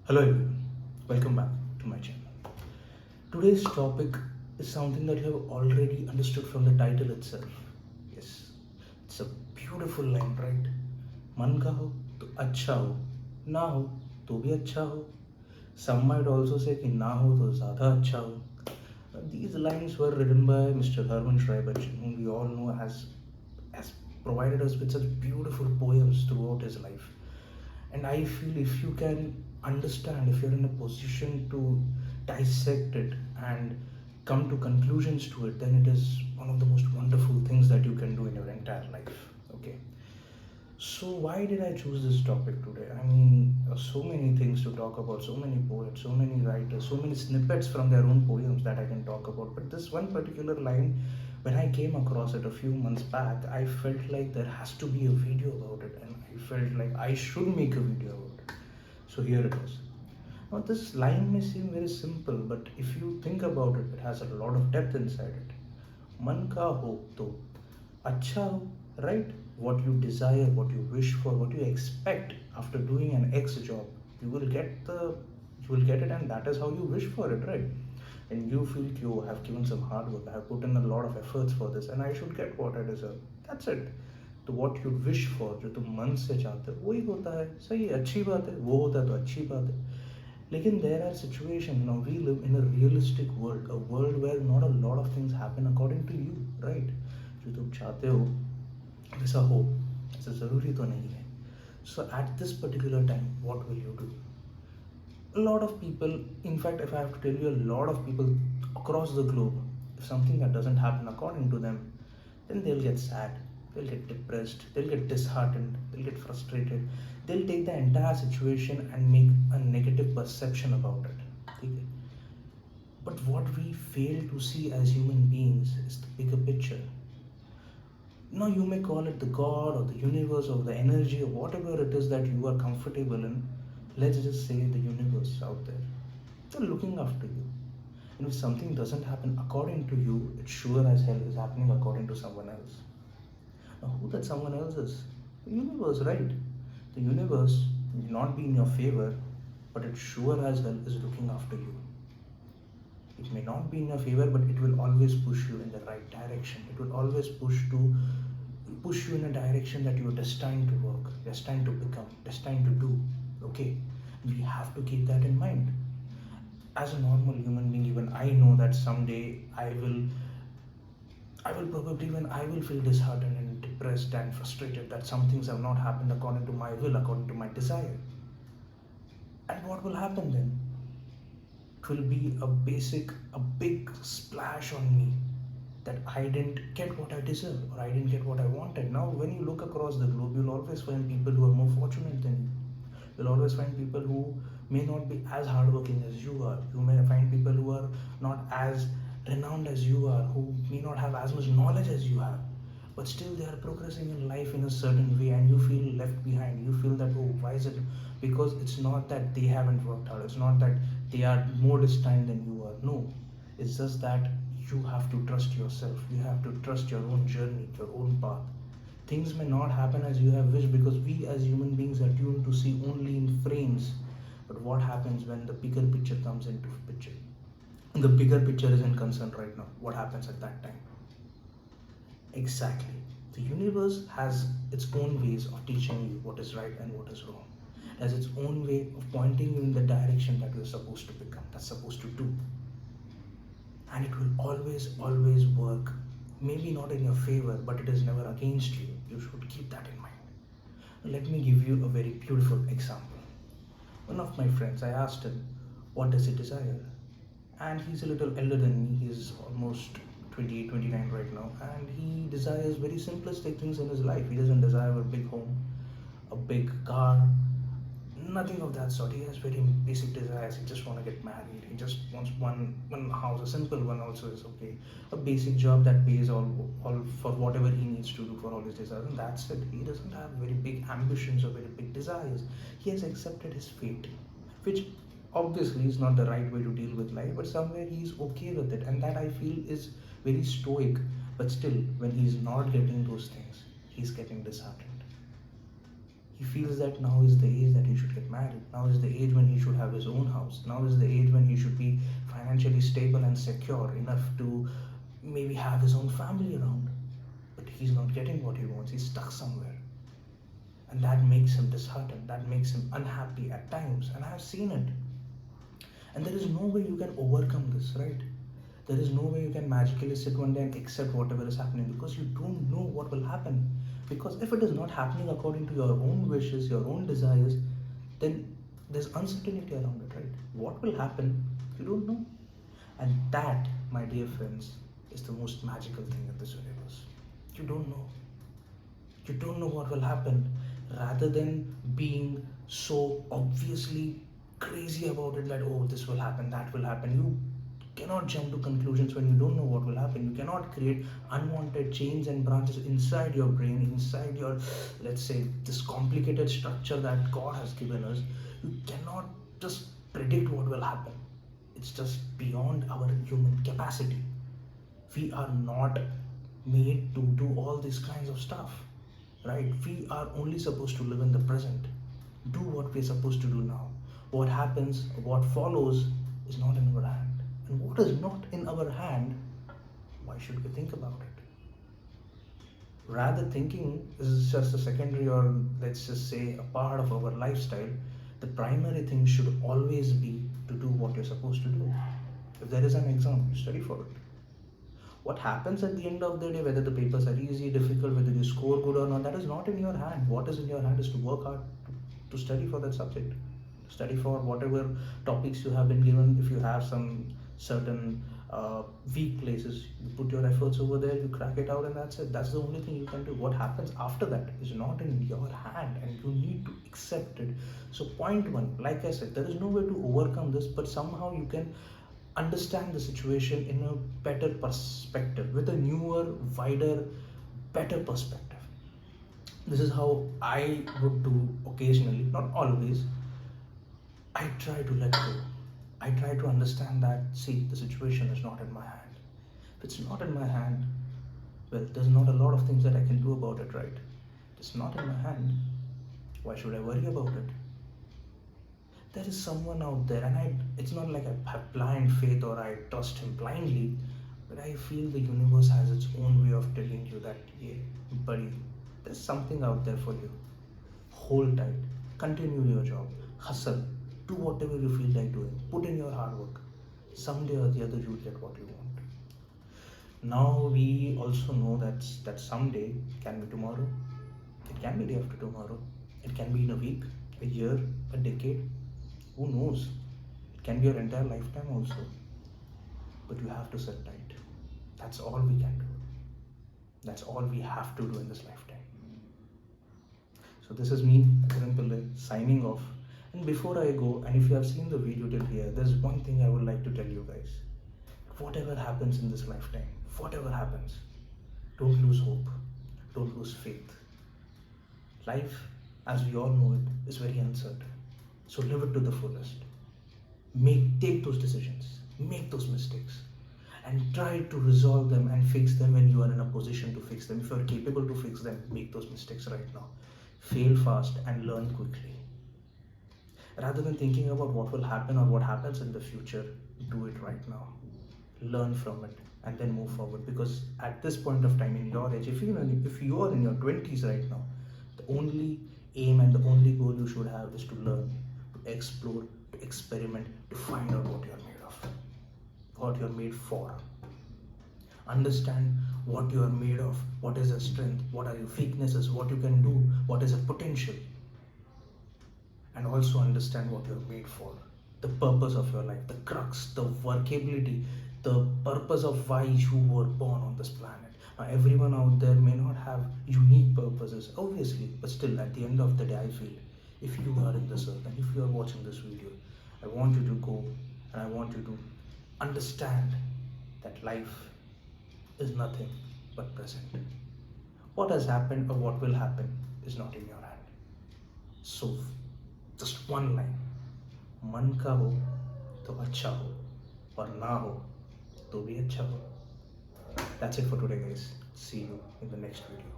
Hello everyone, welcome back to my channel. Today's topic is something that you have already understood from the title itself. Yes, it's a beautiful line, right? मन का हो तो अच्छा हो, ना हो तो भी अच्छा हो. Some might also say कि ना हो तो ज़्यादा अच्छा हो. These lines were written by Mr. Harivansh Rai Bachchan, whom we all know has provided us with such beautiful poems throughout his life. And I feel if you can understand, if you're in a position to dissect it and come to conclusions to it, then it is one of the most wonderful things that you can do in your entire life. Okay, so why did I choose this topic today? I mean, so many things to talk about, so many poets, so many writers, so many snippets from their own poems that I can talk about. But this one particular line, when I came across it a few months back, I felt like there has to be a video about it, and I felt like I should make a video about it. So here it is. Now, this line may seem very simple, but if you think about it, it has a lot of depth inside it. मन का हो तो अच्छा हो, right? What you desire, what you wish for, what you expect after doing an X job, you will get it, and that is how you wish for it, right? And you feel कि oh, I have given some hard work, I have put in a lot of efforts for this, and I should get what I deserve. That's it. तो what you wish for, जो तुम मन से चाहते हो वही होता है. सही, अच्छी बात है, वो होता है तो अच्छी बात है. लेकिन there are situations, now we live in a realistic world, a world where not a lot of things happen according to you, right? जो तुम चाहते हो वैसा हो, ऐसा ज़रूरी तो नहीं है. So at this particular time, what will you do? A lot of people, in fact, if I have to tell you, a lot of people across the globe, if something that doesn't happen according to them, then they'll get sad, they'll get depressed, they'll get disheartened, they'll get frustrated, they'll take the entire situation and make a negative perception about it. Okay? But what we fail to see as human beings is the bigger picture. Now, you may call it the God or the universe or the energy or whatever it is that you are comfortable in. Let's just say the universe out there. They're looking after you. And if something doesn't happen according to you, it sure as hell is happening according to someone else. Now, who that someone else is? The universe, right? The universe may not be in your favor, but it sure as hell is looking after you. It may not be in your favor, but it will always push you in the right direction. It will always push you in a direction that you are destined to work, destined to become, destined to do. Okay, we have to keep that in mind. As a normal human being, even I know that someday I will probably, when I will feel disheartened and depressed and frustrated that some things have not happened according to my will, according to my desire. And what will happen then? It will be a big splash on me that I didn't get what I deserve or I didn't get what I wanted. Now, when you look across the globe, you'll always find people who are more fortunate than you. You'll always find people who may not be as hardworking as you are. You may find people who are not as renowned as you are, who may not have as much knowledge as you have, but still they are progressing in life in a certain way, and you feel left behind. You feel that, oh, why is it? Because it's not that they haven't worked hard, it's not that they are more destined than you are. No, it's just that you have to trust yourself, you have to trust your own journey, your own path. Things may not happen as you have wished because we as human beings are tuned to see only in frames. But what happens when the bigger picture comes into picture? The bigger picture isn't concerned right now. What happens at that time? Exactly. The universe has its own ways of teaching you what is right and what is wrong. It has its own way of pointing you in the direction that you're supposed to become, that's supposed to do. And it will always work. Maybe not in your favor, but it is never against you. You should keep that in mind. Let me give you a very beautiful example. One of my friends, I asked him, what does he desire? And he's a little elder than me. He's almost 28, 29 right now. And he desires very simplistic things in his life. He doesn't desire a big home, a big car, nothing of that sort. He has very basic desires. He just want to get married. He just wants one house, a simple one also is okay. A basic job that pays all for whatever he needs to do for all his desires, and that's it. He doesn't have very big ambitions or very big desires. He has accepted his fate, which obviously is not the right way to deal with life, but somewhere he's okay with it, and that I feel is very stoic. But still, when he's not getting those things, he's getting disheartened. He feels that now is the age that he should get married. Now is the age when he should have his and secure enough to maybe have his own family around. But he's not getting what he wants, he's stuck somewhere. And that makes him disheartened, that makes him unhappy at times, and I have seen it. And there is no way you can overcome this, right? There is no way you can magically sit one day and accept whatever is happening, because you don't know what will happen. Because if it is not happening according to your own wishes, your own desires, then there's uncertainty around it, right? What will happen, you don't know. And that, my dear friends, is the most magical thing in this universe. You don't know. You don't know what will happen. Rather than being so obviously crazy about it that, oh, this will happen, that will happen, you cannot jump to conclusions when you don't know what will happen. You cannot create unwanted chains and branches inside your brain, inside your, let's say, this complicated structure that God has given us. You cannot just predict what will happen. It's just beyond our human capacity. We are not made to do all these kinds of stuff, right? We are only supposed to live in the present, do what we're supposed to do now. What happens, what follows, is not in our hand. And what is not in our hand, why should we think about it? Rather, thinking is just a secondary, or let's just say a part of our lifestyle. The primary thing should always be to do what you're supposed to do. If there is an exam, you study for it. What happens at the end of the day, whether the papers are easy, difficult, whether you score good or not, that is not in your hand. What is in your hand is to work hard, to study for that subject, study for whatever topics you have been given. If you have some certain weak places, you put your efforts over there, you crack it out, and that's it. That's the only thing you can do. What happens after that is not in your hand, and you need to accept it. So point one, like I said, there is no way to overcome this, but somehow you can understand the situation in a better perspective, with a newer, wider, better perspective. This is how I would do occasionally, not always. I try to let go. I try to understand that, see, the situation is not in my hand. If it's not in my hand, well, there's not a lot of things that I can do about it, right? It's not in my hand. Why should I worry about it? There is someone out there, and it's not like I have blind faith or I trust him blindly, but I feel the universe has its own way of telling you that, yeah, buddy, there's something out there for you. Hold tight, continue your job, hustle, do whatever you feel like doing, put in your hard work. Someday or the other, you'll get what you want. Now, we also know that someday can be tomorrow, it can be day after tomorrow, it can be in a week, a year, a decade. Who knows? It can be your entire lifetime also. But you have to sit tight. That's all we can do. That's all we have to do in this lifetime. So this is me, Kiran Pillai, signing off. And before I go, and if you have seen the video till here, there's one thing I would like to tell you guys. Whatever happens in this lifetime, whatever happens, don't lose hope. Don't lose faith. Life, as we all know it, is very uncertain. So live it to the fullest. Take those decisions, make those mistakes, and try to resolve them and fix them when you are in a position to fix them. If you are capable to fix them, make those mistakes right now. Fail fast and learn quickly. Rather than thinking about what will happen or what happens in the future, do it right now. Learn from it and then move forward. Because at this point of time in your age, if you are in your 20s right now, the only aim and the only goal you should have is to learn, to explore, to experiment, to find out what you're made of, what you're made for. Understand what you are made of, what is your strength, what are your weaknesses, what you can do, what is your potential. And also understand what you're made for, the purpose of your life, the crux, the workability, the purpose of why you were born on this planet. Now, everyone out there may not have unique purposes, obviously, but still, at the end of the day, I feel if you are in this earth and if you are watching this video, I want you to go and I want you to understand that life is nothing but present. What has happened or what will happen is not in your hand. So, just one line, मन का हो तो अच्छा हो और ना हो तो भी अच्छा हो. That's it for today, guys. See you in the next video.